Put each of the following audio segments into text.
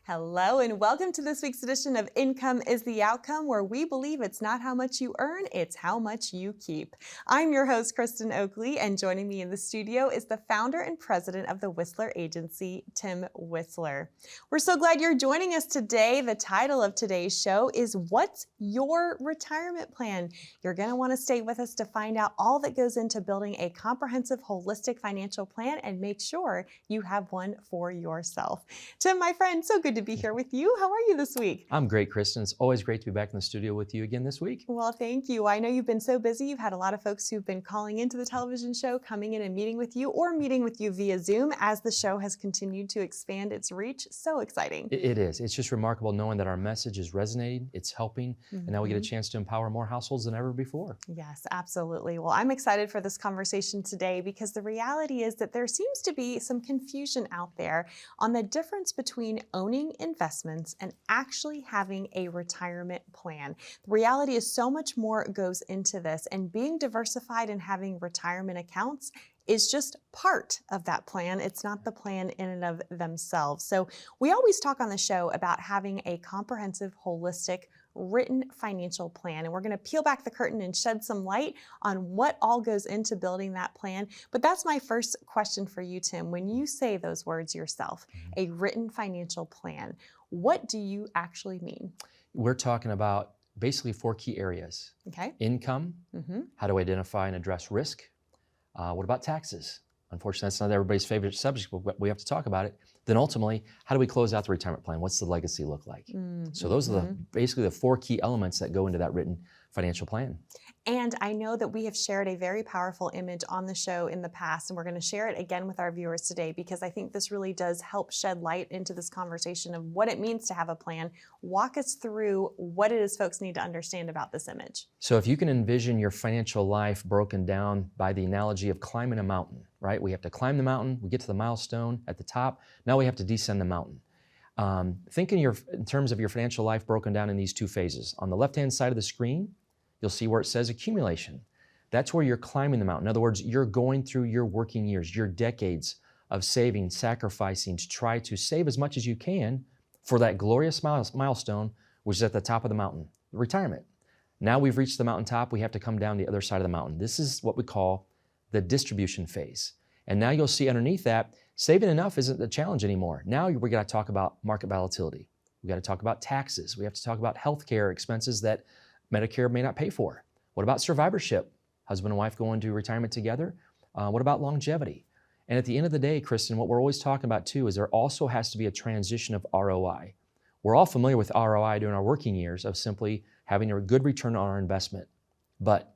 Hello and welcome to this week's edition of Income is the Outcome, where we believe it's not how much you earn, it's how much you keep. I'm your host, Kristin Oakley, and joining me in the studio is the founder and president of the Whistler Agency, Tim Whistler. We're so glad you're joining us today. The title of today's show is What's Your Retirement Plan? You're going to want to stay with us to find out all that goes into building a comprehensive, holistic financial plan and make sure you have one for yourself. Tim, my friend, so good to be here with you. How are you this week? I'm great, Kristin. It's always great to be back in the studio with you again this week. Well, thank you. I know you've been so busy. You've had a lot of folks who've been calling into the television show, coming in and meeting with you, or meeting with you via Zoom as the show has continued to expand its reach. So exciting. It is. It's just remarkable knowing that our message is resonating, it's helping, and now we get a chance to empower more households than ever before. Yes, absolutely. Well, I'm excited for this conversation today because the reality is that there seems to be some confusion out there on the difference between owning investments and actually having a retirement plan. The reality is so much more goes into this, and being diversified and having retirement accounts is just part of that plan. It's not the plan in and of themselves. So we always talk on the show about having a comprehensive, holistic, written financial plan. And we're going to peel back the curtain and shed some light on what all goes into building that plan. But that's my first question for you, Tim. When you say those words yourself, a written financial plan, what do you actually mean? We're talking about basically 4 key areas. Okay. Income, how to identify and address risk. What about taxes? Unfortunately, that's not everybody's favorite subject, but we have to talk about it. Then ultimately, how do we close out the retirement plan? What's the legacy look like? So those are basically the 4 key elements that go into that written financial plan. And I know that we have shared a very powerful image on the show in the past, and we're going to share it again with our viewers today because I think this really does help shed light into this conversation of what it means to have a plan. Walk us through what it is folks need to understand about this image. So if you can envision your financial life broken down by the analogy of climbing a mountain, right? We have to climb the mountain, we get to the milestone at the top, now we have to descend the mountain. Think in terms of your financial life broken down in these 2 phases. On the left-hand side of the screen, you'll see where it says accumulation. That's where you're climbing the mountain. In other words, you're going through your working years, your decades of saving, sacrificing to try to save as much as you can for that glorious milestone, which is at the top of the mountain, retirement. Now we've reached the mountaintop, we have to come down the other side of the mountain. This is what we call the distribution phase. And now you'll see underneath that, saving enough isn't the challenge anymore. Now we got to talk about market volatility. We got to talk about taxes. We have to talk about healthcare expenses that Medicare may not pay for. What about survivorship? Husband and wife going to retirement together? What about longevity? And at the end of the day, Kristin, what we're always talking about too is there also has to be a transition of ROI. We're all familiar with ROI during our working years of simply having a good return on our investment. But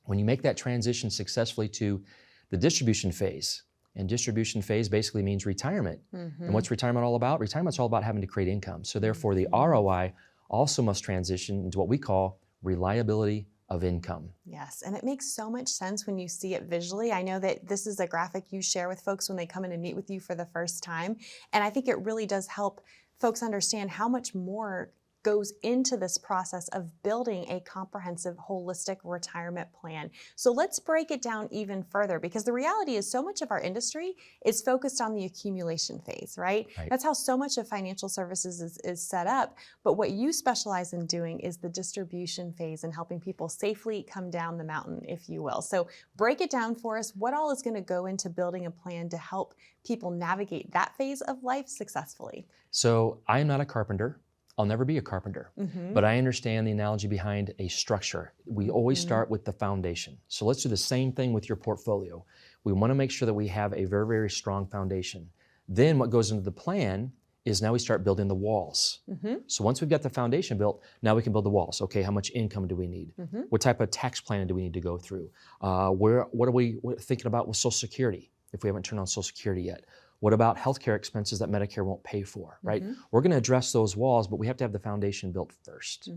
when you make that transition successfully to the distribution phase, and distribution phase basically means retirement. And what's retirement all about? Retirement's all about having to create income. So therefore the ROI also must transition into what we call reliability of income. Yes, and it makes so much sense when you see it visually. I know that this is a graphic you share with folks when they come in and meet with you for the first time. And I think it really does help folks understand how much more goes into this process of building a comprehensive, holistic retirement plan. So let's break it down even further because the reality is so much of our industry is focused on the accumulation phase, right? That's how so much of financial services is set up. But what you specialize in doing is the distribution phase and helping people safely come down the mountain, if you will. So break it down for us. What all is going to go into building a plan to help people navigate that phase of life successfully? So I am not a carpenter. I'll never be a carpenter, but I understand the analogy behind a structure. We always start with the foundation. So let's do the same thing with your portfolio. We want to make sure that we have a very, very strong foundation. Then what goes into the plan is now we start building the walls. So once we've got the foundation built, now we can build the walls. Okay, how much income do we need? What type of tax plan do we need to go through? What are we thinking about with Social Security if we haven't turned on Social Security yet? What about healthcare expenses that Medicare won't pay for, right? We're going to address those walls, but we have to have the foundation built first.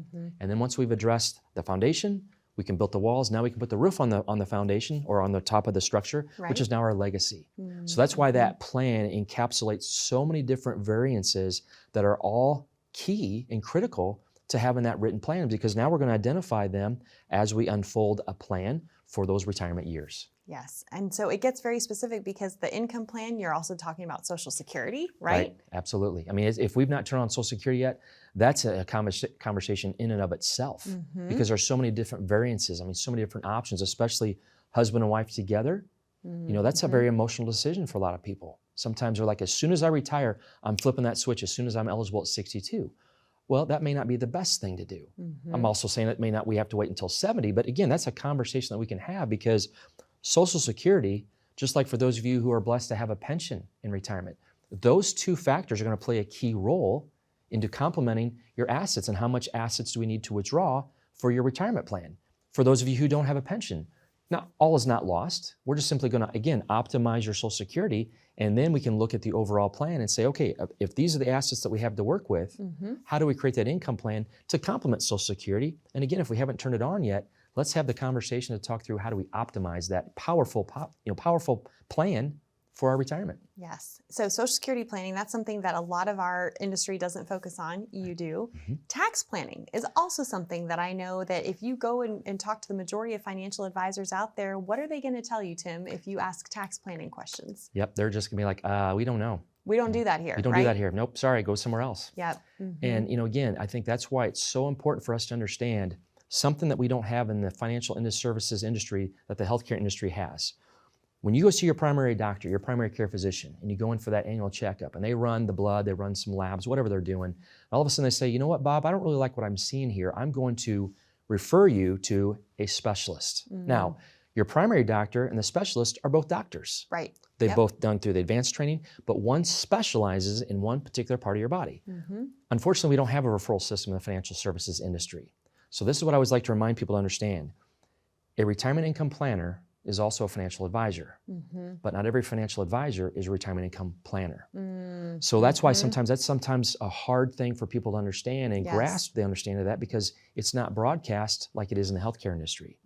And then once we've addressed the foundation, we can build the walls. Now we can put the roof on the foundation or on the top of the structure, which is now our legacy. So that's why that plan encapsulates so many different variances that are all key and critical to having that written plan, because now we're going to identify them as we unfold a plan for those retirement years. Yes. And so it gets very specific because the income plan, you're also talking about Social Security, right? Absolutely. I mean, if we've not turned on Social Security yet, that's a conversation in and of itself, because there's so many different variances. I mean, so many different options, especially husband and wife together. You know, that's a very emotional decision for a lot of people. Sometimes they're like, as soon as I retire, I'm flipping that switch as soon as I'm eligible at 62. Well, that may not be the best thing to do. I'm also saying that we have to wait until 70. But again, that's a conversation that we can have, because Social Security, just like for those of you who are blessed to have a pension in retirement, those two factors are going to play a key role into complementing your assets and how much assets do we need to withdraw for your retirement plan. For those of you who don't have a pension, now all is not lost. We're just simply going to, again, optimize your Social Security, and then we can look at the overall plan and say, okay, if these are the assets that we have to work with, how do we create that income plan to complement Social Security? And again, if we haven't turned it on yet, let's have the conversation to talk through how do we optimize that powerful plan for our retirement. Yes. So Social Security planning, that's something that a lot of our industry doesn't focus on. You do. Tax planning is also something that I know that if you go and talk to the majority of financial advisors out there, what are they going to tell you, Tim, if you ask tax planning questions? Yep. They're just going to be like, we don't know. We don't do that here. We don't do that here. Nope. Sorry. Go somewhere else. Yep. And, again, I think that's why it's so important for us to understand something that we don't have in the financial services industry that the healthcare industry has. When you go see your primary doctor, your primary care physician, and you go in for that annual checkup, and they run the blood, they run some labs, whatever they're doing, all of a sudden they say, you know what, Bob, I don't really like what I'm seeing here. I'm going to refer you to a specialist. Now, your primary doctor and the specialist are both doctors. Right. They've both done through the advanced training, but one specializes in one particular part of your body. Unfortunately, we don't have a referral system in the financial services industry. So this is what I always like to remind people to understand. A retirement income planner is also a financial advisor, but not every financial advisor is a retirement income planner. So that's why that's sometimes a hard thing for people to understand and grasp the understanding of that, because it's not broadcast like it is in the healthcare industry.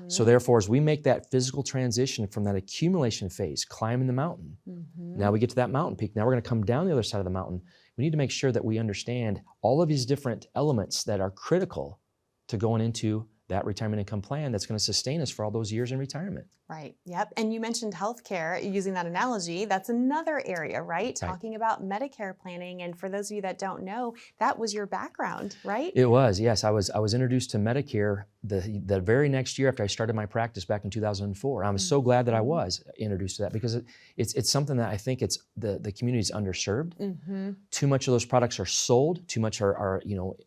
So therefore, as we make that physical transition from that accumulation phase, climbing the mountain, now we get to that mountain peak, now we're going to come down the other side of the mountain. We need to make sure that we understand all of these different elements that are critical to going into that retirement income plan that's going to sustain us for all those years in retirement. Right. Yep. And you mentioned healthcare, using that analogy. That's another area, right? Talking about Medicare planning. And for those of you that don't know, that was your background, right? It was, yes. I was introduced to Medicare the very next year after I started my practice back in 2004. I'm so glad that I was introduced to that, because it's something that I think it's the community is underserved. Too much of those products are sold. Too much are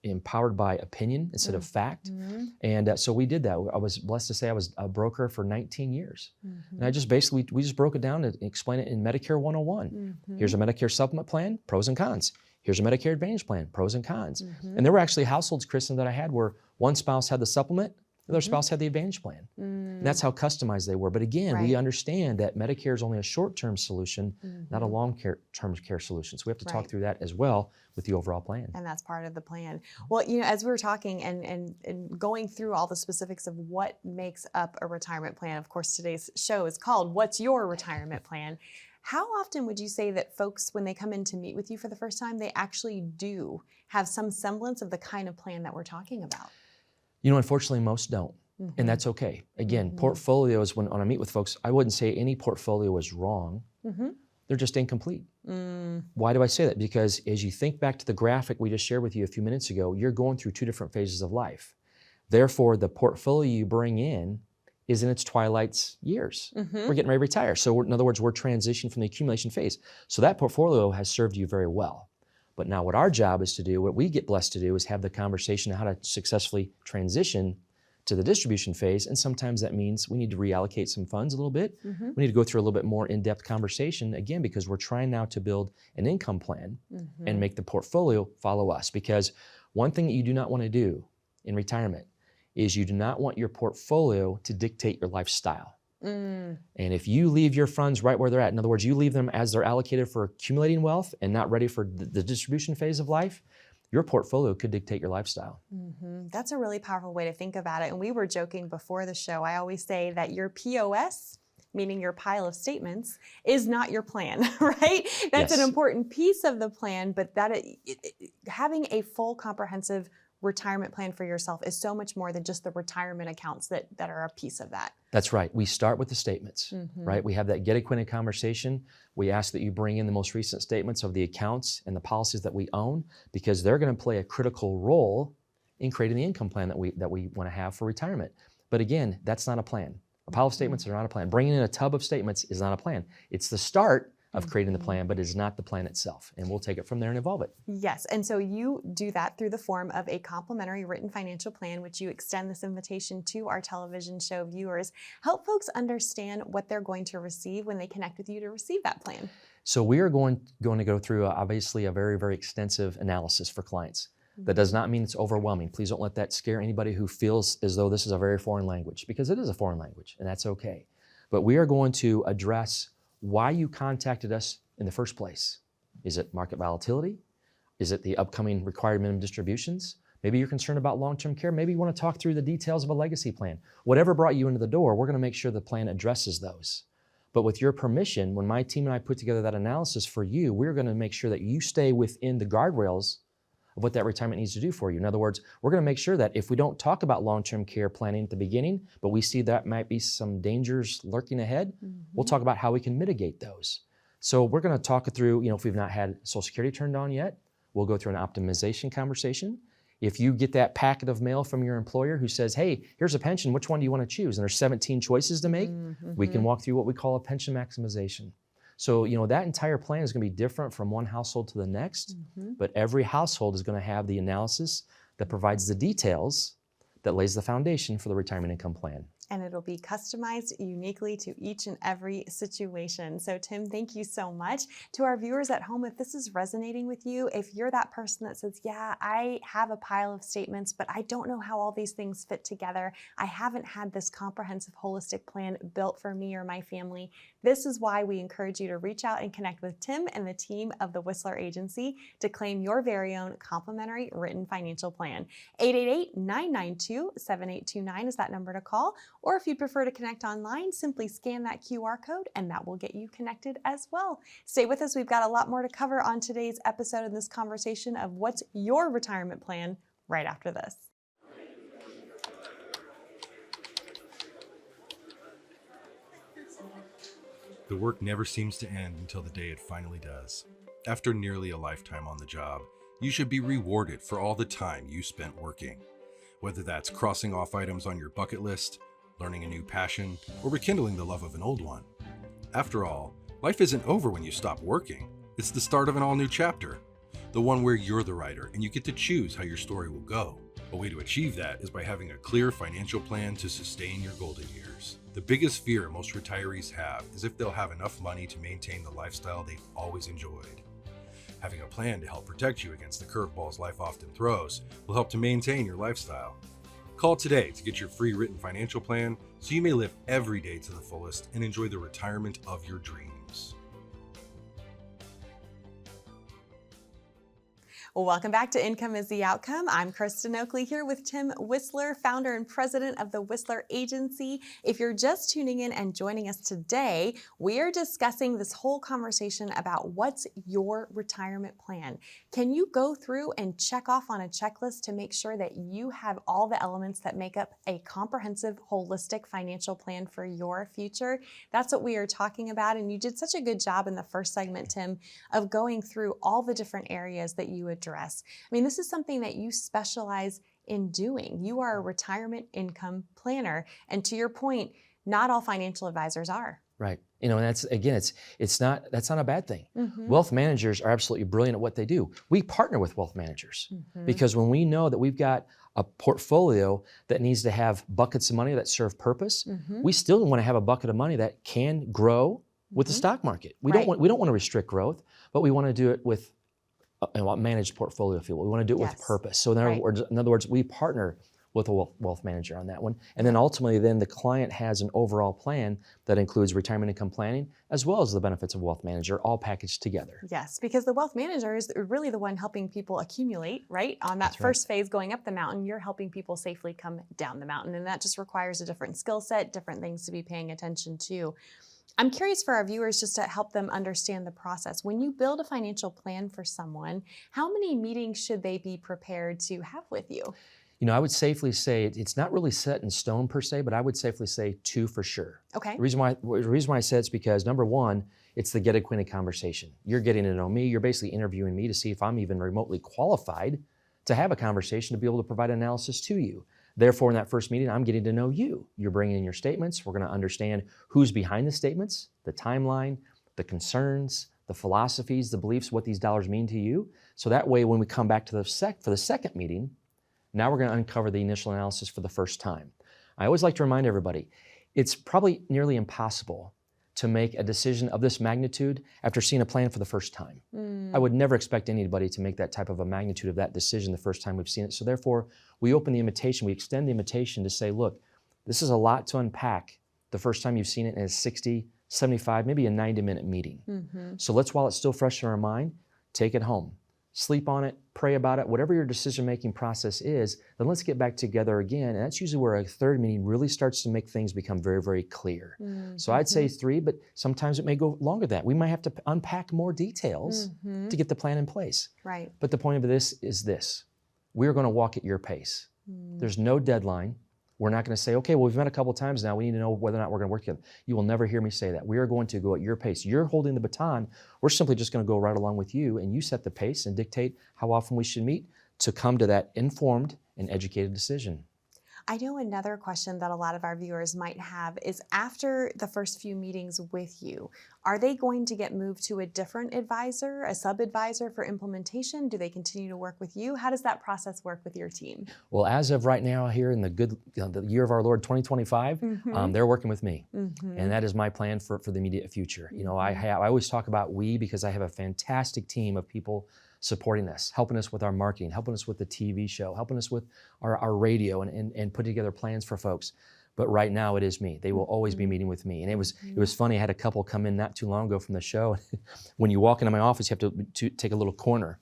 empowered by opinion instead of fact. And so we did that. I was blessed to say I was a broker for 19 years. And I just we just broke it down and explained it in Medicare 101. Here's a Medicare supplement plan, pros and cons. Here's a Medicare Advantage plan, pros and cons. And there were actually households, Kristin, that I had where one spouse had the supplement, the other spouse had the Advantage plan. And that's how customized they were. But again, we understand that Medicare is only a short-term solution, not a long-term care solution. So we have to talk through that as well with the overall plan. And that's part of the plan. Well, as we were talking and going through all the specifics of what makes up a retirement plan, of course, today's show is called What's Your Retirement Plan? How often would you say that folks, when they come in to meet with you for the first time, they actually do have some semblance of the kind of plan that we're talking about? Unfortunately, most don't. And that's okay. Again, portfolios, when I meet with folks, I wouldn't say any portfolio is wrong. They're just incomplete. Why do I say that? Because as you think back to the graphic we just shared with you a few minutes ago, you're going through two different phases of life. Therefore, the portfolio you bring in is in its twilight years. We're getting ready to retire. So in other words, we're transitioning from the accumulation phase. So that portfolio has served you very well. But now what our job is to do, what we get blessed to do, is have the conversation on how to successfully transition to the distribution phase. And sometimes that means we need to reallocate some funds a little bit. We need to go through a little bit more in-depth conversation, again, because we're trying now to build an income plan and make the portfolio follow us. Because one thing that you do not want to do in retirement is you do not want your portfolio to dictate your lifestyle. And if you leave your funds right where they're at, in other words, you leave them as they're allocated for accumulating wealth and not ready for the distribution phase of life, your portfolio could dictate your lifestyle. That's a really powerful way to think about it. And we were joking before the show. I always say that your POS, meaning your pile of statements, is not your plan, right? That's an important piece of the plan, but having a full comprehensive retirement plan for yourself is so much more than just the retirement accounts that are a piece of that. That's right. We start with the statements, right? We have that get acquainted conversation. We ask that you bring in the most recent statements of the accounts and the policies that we own, because they're going to play a critical role in creating the income plan that we want to have for retirement. But again, that's not a plan. A pile of statements are not a plan. Bringing in a tub of statements is not a plan. It's the start of creating the plan, but it's not the plan itself. And we'll take it from there and evolve it. Yes, and so you do that through the form of a complimentary written financial plan, which you extend this invitation to our television show viewers. Help folks understand what they're going to receive when they connect with you to receive that plan. So we are going to go through obviously a very, very extensive analysis for clients. That does not mean it's overwhelming. Please don't let that scare anybody who feels as though this is a very foreign language, because it is a foreign language, and that's okay. But we are going to address why you contacted us in the first place. Is it market volatility? Is it the upcoming required minimum distributions? Maybe you're concerned about long-term care. Maybe you want to talk through the details of a legacy plan. Whatever brought you into the door, we're going to make sure the plan addresses those. But with your permission, when my team and I put together that analysis for you, we're going to make sure that you stay within the guardrails of what that retirement needs to do for you. In other words, we're going to make sure that if we don't talk about long-term care planning at the beginning, but we see that might be some dangers lurking ahead, we'll talk about how we can mitigate those. So we're going to talk it through, if we've not had Social Security turned on yet, we'll go through an optimization conversation. If you get that packet of mail from your employer who says, hey, here's a pension, which one do you want to choose? And there's 17 choices to make, we can walk through what we call a pension maximization. So, that entire plan is going to be different from one household to the next, but every household is going to have the analysis that provides the details that lays the foundation for the retirement income plan. And it'll be customized uniquely to each and every situation. So Tim, thank you so much. To our viewers at home, if this is resonating with you, if you're that person that says, yeah, I have a pile of statements, but I don't know how all these things fit together. I haven't had this comprehensive holistic plan built for me or my family. This is why we encourage you to reach out and connect with Tim and the team of the Whistler Agency to claim your very own complimentary written financial plan. 888-992-7829 is that number to call. Or if you'd prefer to connect online, simply scan that QR code and that will get you connected as well. Stay with us. We've got a lot more to cover on today's episode in this conversation of what's your retirement plan right after this. The work never seems to end until the day it finally does. After nearly a lifetime on the job, you should be rewarded for all the time you spent working. Whether that's crossing off items on your bucket list, learning a new passion, or rekindling the love of an old one. After all, life isn't over when you stop working. It's the start of an all-new chapter, the one where you're the writer and you get to choose how your story will go. A way to achieve that is by having a clear financial plan to sustain your golden years. The biggest fear most retirees have is if they'll have enough money to maintain the lifestyle they've always enjoyed. Having a plan to help protect you against the curveballs life often throws will help to maintain your lifestyle. Call today to get your free written financial plan so you may live every day to the fullest and enjoy the retirement of your dreams. Well, welcome back to Income is the Outcome. I'm Kristin Oakley here with Tim Whistler, founder and president of the Whistler Agency. If you're just tuning in and joining us today, we are discussing this whole conversation about what's your retirement plan. Can you go through and check off on a checklist to make sure that you have all the elements that make up a comprehensive, holistic financial plan for your future? That's what we are talking about. And you did such a good job in the first segment, Tim, of going through all the different areas that you address. I mean, this is something that you specialize in doing. You are a retirement income planner. And to your point, not all financial advisors are. Right. And that's, again, that's not a bad thing. Wealth managers are absolutely brilliant at what they do. We partner with wealth managers because when we know that we've got a portfolio that needs to have buckets of money that serve purpose, we still want to have a bucket of money that can grow with the stock market. We don't want to restrict growth, but we want to do it with managed portfolio feel. We want to do it with purpose. So in other words, we partner with a wealth manager on that one. And then ultimately, the client has an overall plan that includes retirement income planning, as well as the benefits of a wealth manager, all packaged together. Yes, because the wealth manager is really the one helping people accumulate, right? On that first phase going up the mountain, you're helping people safely come down the mountain. And that just requires a different skill set, different things to be paying attention to. I'm curious for our viewers just to help them understand the process. When you build a financial plan for someone, how many meetings should they be prepared to have with you? I would safely say it's not really set in stone per se, but I would safely say 2 for sure. Okay. The reason why I said it's because number one, it's the get acquainted conversation. You're getting to know me. You're basically interviewing me to see if I'm even remotely qualified to have a conversation to be able to provide analysis to you. Therefore, in that first meeting, I'm getting to know you. You're bringing in your statements. We're going to understand who's behind the statements, the timeline, the concerns, the philosophies, the beliefs, what these dollars mean to you. So that way, when we come back to for the second meeting, now we're going to uncover the initial analysis for the first time. I always like to remind everybody, it's probably nearly impossible to make a decision of this magnitude after seeing a plan for the first time. I would never expect anybody to make that type of a magnitude of that decision the first time we've seen it. So therefore, we open the invitation, we extend the invitation to say, look, this is a lot to unpack the first time you've seen it in a 60, 75, maybe a 90-minute meeting. So while it's still fresh in our mind, take it home. Sleep on it, pray about it, whatever your decision-making process is, then let's get back together again. And that's usually where a third meeting really starts to make things become very, very clear. So I'd say 3, but sometimes it may go longer than that. We might have to unpack more details to get the plan in place. Right. But the point of this is this. We're going to walk at your pace. There's no deadline. We're not going to say, okay, well, we've met a couple of times now. We need to know whether or not we're going to work together. You will never hear me say that. We are going to go at your pace. You're holding the baton. We're simply just going to go right along with you, and you set the pace and dictate how often we should meet to come to that informed and educated decision. I know another question that a lot of our viewers might have is after the first few meetings with you, are they going to get moved to a different advisor, a sub-advisor for implementation? Do they continue to work with you? How does that process work with your team? Well, as of right now here in the year of our Lord 2025, they're working with me. And that is my plan for the immediate future. I always talk about we because I have a fantastic team of people supporting us, helping us with our marketing, helping us with the TV show, helping us with our radio and putting together plans for folks. But right now it is me. They will always be meeting with me. And it was funny, I had a couple come in not too long ago from the show. When you walk into my office, you have to take a little corner.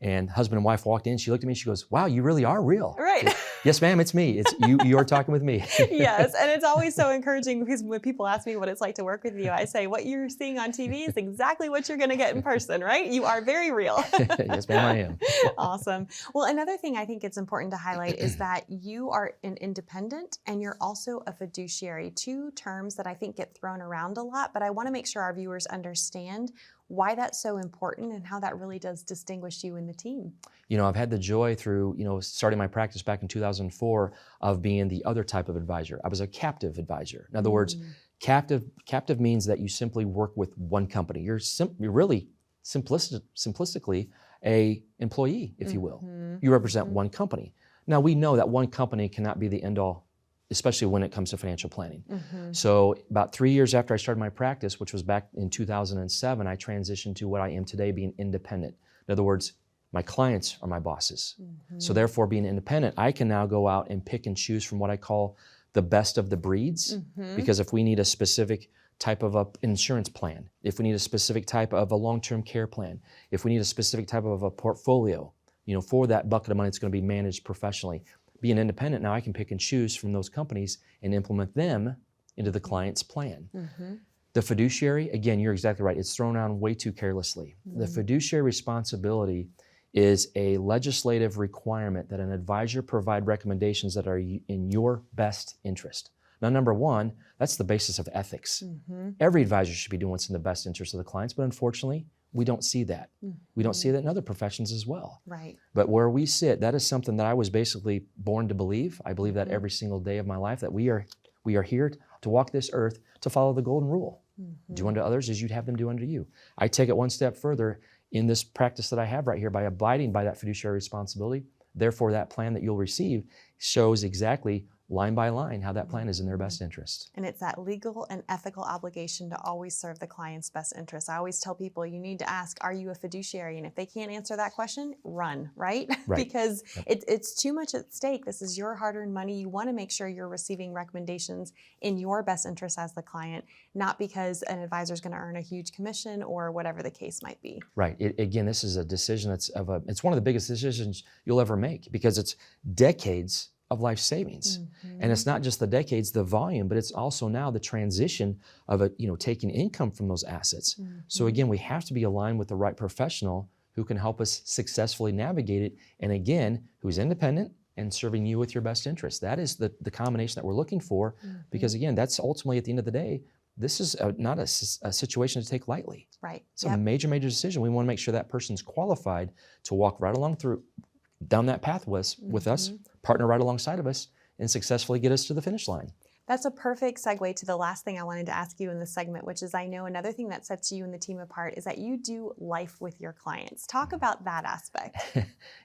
And husband and wife walked in, she looked at me, she goes, wow, you really are real. Right. Yes, ma'am, it's me. It's you're talking with me. Yes, and it's always so encouraging because when people ask me what it's like to work with you, I say, what you're seeing on TV is exactly what you're going to get in person, right? You are very real. Yes, ma'am, I am. Awesome. Well, another thing I think it's important to highlight is that you are an independent and you're also a fiduciary, 2 terms that I think get thrown around a lot, but I want to make sure our viewers understand why that's so important and how that really does distinguish you and the team. I've had the joy through, starting my practice back in 2004 of being the other type of advisor. I was a captive advisor. In other words, captive means that you simply work with one company. You're really simplistically a employee, if you will. You represent one company. Now we know that one company cannot be the end all, especially when it comes to financial planning. So about 3 years after I started my practice, which was back in 2007, I transitioned to what I am today, being independent. In other words, my clients are my bosses. So therefore, being independent, I can now go out and pick and choose from what I call the best of the breeds. Because if we need a specific type of a insurance plan, if we need a specific type of a long-term care plan, if we need a specific type of a portfolio, for that bucket of money, it's going to be managed professionally. Being independent, now I can pick and choose from those companies and implement them into the client's plan. The fiduciary, again, you're exactly right. It's thrown on way too carelessly. The fiduciary responsibility is a legislative requirement that an advisor provide recommendations that are in your best interest. Now, number one, that's the basis of ethics. Every advisor should be doing what's in the best interest of the clients, but unfortunately, we don't see that. We don't see that in other professions as well. Right. But where we sit, that is something that I was basically born to believe. I believe that every single day of my life, that we are here to walk this earth to follow the golden rule. Do unto others as you'd have them do unto you. I take it one step further in this practice that I have right here by abiding by that fiduciary responsibility. Therefore, that plan that you'll receive shows exactly line by line how that plan is in their best interest. And it's that legal and ethical obligation to always serve the client's best interest. I always tell people you need to ask, are you a fiduciary? And if they can't answer that question, run, right? Because it's too much at stake. This is your hard-earned money. You want to make sure you're receiving recommendations in your best interest as the client, not because an advisor is going to earn a huge commission or whatever the case might be. Right. Again, this is a decision it's one of the biggest decisions you'll ever make because it's decades of life savings. And it's not just the decades, the volume, but it's also now the transition of taking income from those assets. So again, we have to be aligned with the right professional who can help us successfully navigate it. And again, who's independent and serving you with your best interest. That is the combination that we're looking for, because again, that's ultimately at the end of the day, this is not a situation to take lightly. Right. It's a major decision. We want to make sure that person's qualified to walk right along down that path with us, partner right alongside of us, and successfully get us to the finish line. That's a perfect segue to the last thing I wanted to ask you in this segment, which is I know another thing that sets you and the team apart is that you do life with your clients. Talk about that aspect.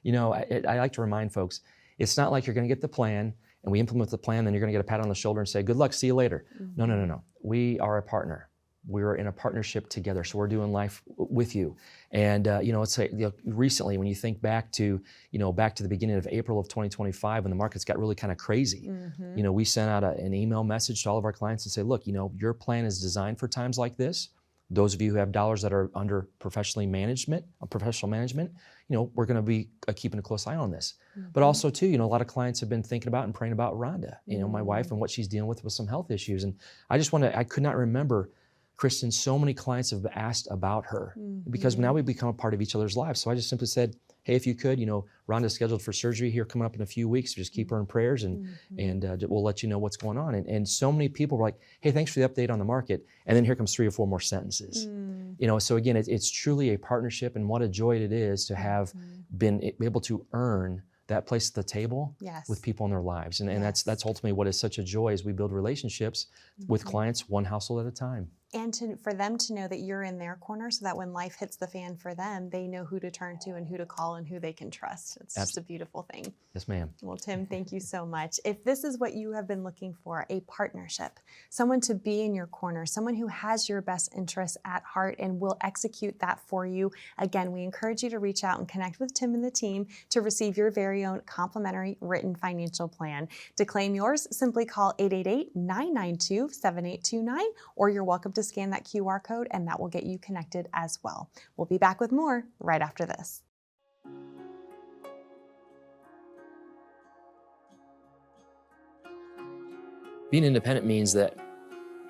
I like to remind folks, it's not like you're going to get the plan and we implement the plan, then you're going to get a pat on the shoulder and say, good luck, see you later. No. We are a partner. We're in a partnership together, so we're doing life with you. And let's say recently, when you think back to the beginning of April of 2025, when the markets got really kind of crazy, we sent out an email message to all of our clients and say, look, your plan is designed for times like this. Those of you who have dollars that are under professional management, we're going to be keeping a close eye on this. But also too, a lot of clients have been thinking about and praying about Rhonda, my wife, and what she's dealing with some health issues. And I could not remember, Kristin, so many clients have asked about her because now we've become a part of each other's lives. So I just simply said, hey, if you could, Rhonda's scheduled for surgery here coming up in a few weeks. So just keep her in prayers and we'll let you know what's going on. And so many people were like, hey, thanks for the update on the market. And then here comes 3 or 4 more sentences. So again, it's truly a partnership, and what a joy it is to have been able to earn that place at the table with people in their lives. And that's ultimately what is such a joy as we build relationships with clients one household at a time. And for them to know that you're in their corner so that when life hits the fan for them, they know who to turn to and who to call and who they can trust. It's just a beautiful thing. Yes, ma'am. Well, Tim, thank you so much. If this is what you have been looking for, a partnership, someone to be in your corner, someone who has your best interests at heart and will execute that for you, again, we encourage you to reach out and connect with Tim and the team to receive your very own complimentary written financial plan. To claim yours, simply call 888-992-7829, or you're welcome to scan that QR code and that will get you connected as well. We'll be back with more right after this. Being independent means that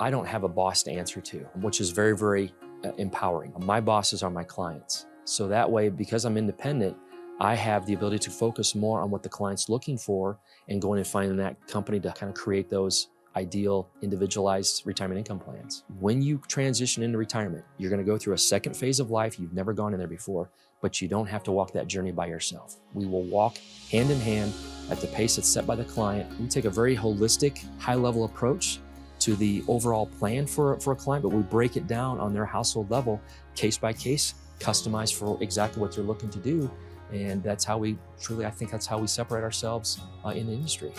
I don't have a boss to answer to, which is very, very empowering. My bosses are my clients. So that way, because I'm independent, I have the ability to focus more on what the client's looking for and going and finding that company to kind of create those ideal individualized retirement income plans. When you transition into retirement, you're going to go through a second phase of life. You've never gone in there before, but you don't have to walk that journey by yourself. We will walk hand in hand at the pace that's set by the client. We take a very holistic, high-level approach to the overall plan for a client, but we break it down on their household level, case by case, customized for exactly what they're looking to do. And that's how I think that's how we separate ourselves in the industry.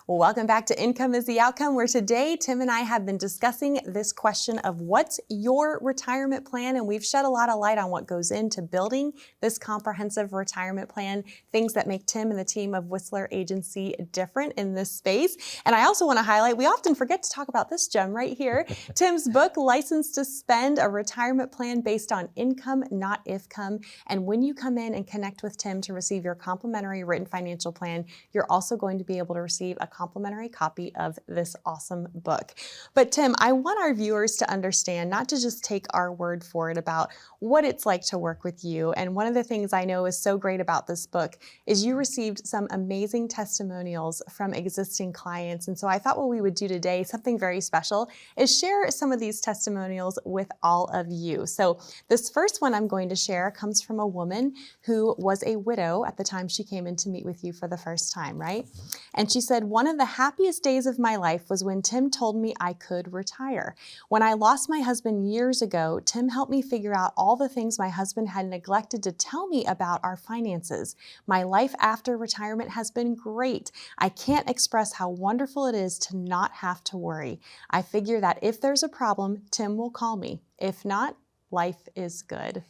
Well, welcome back to Income is the Outcome, where today Tim and I have been discussing this question of what's your retirement plan, and we've shed a lot of light on what goes into building this comprehensive retirement plan, things that make Tim and the team of Whistler Agency different in this space. And I also want to highlight, we often forget to talk about this gem right here, Tim's book, License to Spend, a retirement plan based on income, not ifcome. And when you come in and connect with Tim to receive your complimentary written financial plan, you're also going to be able to receive a complimentary copy of this awesome book. But Tim, I want our viewers to understand, not to just take our word for it about what it's like to work with you. And one of the things I know is so great about this book is you received some amazing testimonials from existing clients. And so I thought what we would do today, something very special, is share some of these testimonials with all of you. So this first one I'm going to share comes from a woman who was a widow at the time she came in to meet with you for the first time, right? And she said, one of the happiest days of my life was when Tim told me I could retire. When I lost my husband years ago, Tim helped me figure out all the things my husband had neglected to tell me about our finances. My life after retirement has been great. I can't express how wonderful it is to not have to worry. I figure that if there's a problem, Tim will call me. If not, life is good.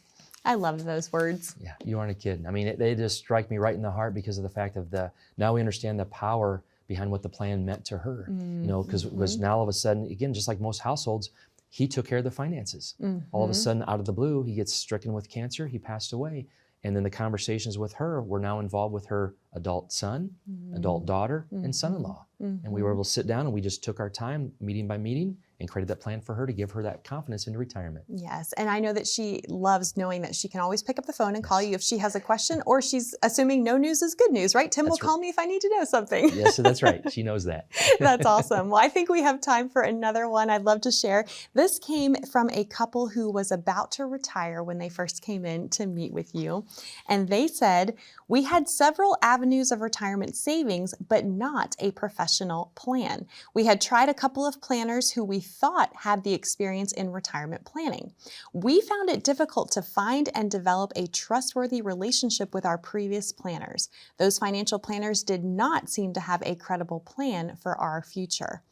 I love those words. Yeah, you aren't a kid. I mean, they just strike me right in the heart because of the fact of now we understand the power behind what the plan meant to her, because now all of a sudden, again, just like most households, he took care of the finances. All of a sudden, out of the blue, he gets stricken with cancer. He passed away. And then the conversations with her were now involved with her adult son, adult daughter, and son-in-law. And we were able to sit down and we just took our time meeting by meeting and created that plan for her to give her that confidence into retirement. Yes, and I know that she loves knowing that she can always pick up the phone and call you if she has a question, or she's assuming no news is good news, right? Tim will call me if I need to know something. Yes, that's right. She knows that. That's awesome. Well, I think we have time for another one I'd love to share. This came from a couple who was about to retire when they first came in to meet with you. And they said, we had several avenues of retirement savings, but not a professional plan. We had tried a couple of planners who we thought had the experience in retirement planning. We found it difficult to find and develop a trustworthy relationship with our previous planners. Those financial planners did not seem to have a credible plan for our future.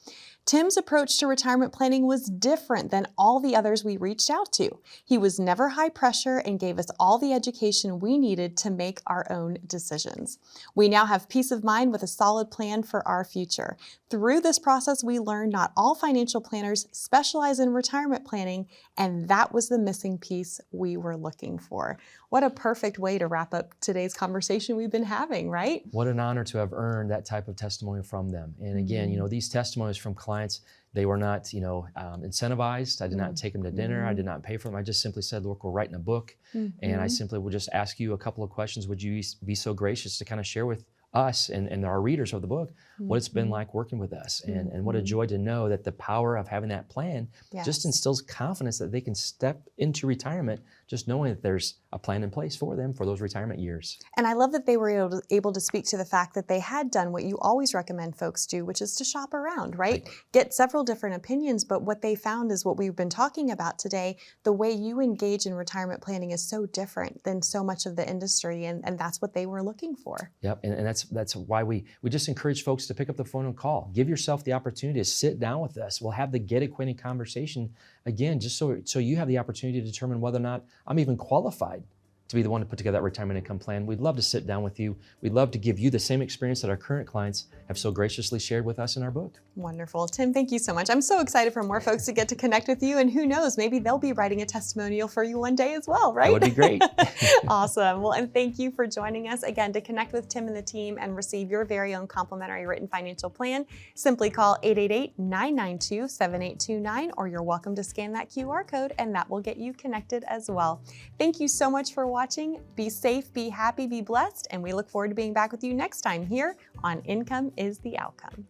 Tim's approach to retirement planning was different than all the others we reached out to. He was never high pressure and gave us all the education we needed to make our own decisions. We now have peace of mind with a solid plan for our future. Through this process, we learned not all financial planners specialize in retirement planning, and that was the missing piece we were looking for. What a perfect way to wrap up today's conversation we've been having, right? What an honor to have earned that type of testimony from them. And again, you know, these testimonies from clients, they were not, incentivized. I did not take them to dinner. I did not pay for them. I just simply said, look, we're writing a book. And I simply would just ask you a couple of questions. Would you be so gracious to kind of share with us and our readers of the book what it's been like working with us, and what a joy to know that the power of having that plan just instills confidence that they can step into retirement just knowing that there's a plan in place for them for those retirement years. And I love that they were able to speak to the fact that they had done what you always recommend folks do, which is to shop around, right? Get several different opinions, but what they found is what we've been talking about today. The way you engage in retirement planning is so different than so much of the industry, and that's what they were looking for. Yep, and that's why we just encourage folks to pick up the phone and call. Give yourself the opportunity to sit down with us. We'll have the get acquainted conversation again, just so you have the opportunity to determine whether or not I'm even qualified to be the one to put together that retirement income plan. We'd love to sit down with you. We'd love to give you the same experience that our current clients have so graciously shared with us in our book. Wonderful. Tim, thank you so much. I'm so excited for more folks to get to connect with you, and who knows, maybe they'll be writing a testimonial for you one day as well, right? That would be great. Awesome. Well, and thank you for joining us. Again, to connect with Tim and the team and receive your very own complimentary written financial plan, simply call 888-992-7829, or you're welcome to scan that QR code and that will get you connected as well. Thank you so much for watching. Be safe, be happy, be blessed, and we look forward to being back with you next time here on Income is the Outcome.